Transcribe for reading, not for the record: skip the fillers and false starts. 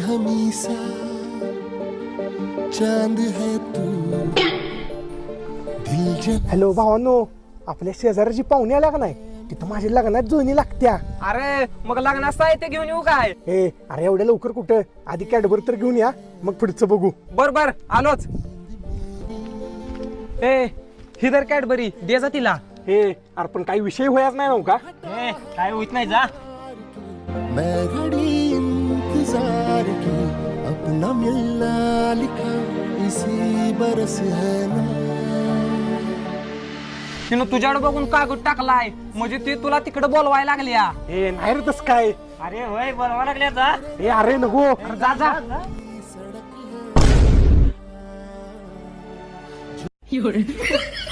हमेशा चांद है तू दिल जब हॅलो भावानो, आपल्या शेजाराची पाहुणे आल्या का नाही? तिथं माझ्या लग्नात जुळणी लागत्या. अरे मग लग्नात साहित्य घेऊन येऊ काय? अरे एवढ्या लवकर कुठं, आधी कॅडबर तर घेऊन या, मग पुढचं बघू. बर बर आलोच. ही दर कॅडबरी दे जा तिला. अरे पण काही विषय होयाच नाही नव्ह का? काय होत नाही जा. मैं घड़ी इंतजार की अपना मिलना लिखा इसी बरस है ना. तिनं तुझ्याकडे बघून कागद टाकलाय, म्हणजे ती तुला तिकडे बोलवायला लागल्या. नाही रे तस काय. अरे होय बोलवा लागल्या जा. अरे नको. जा जा. सड़क है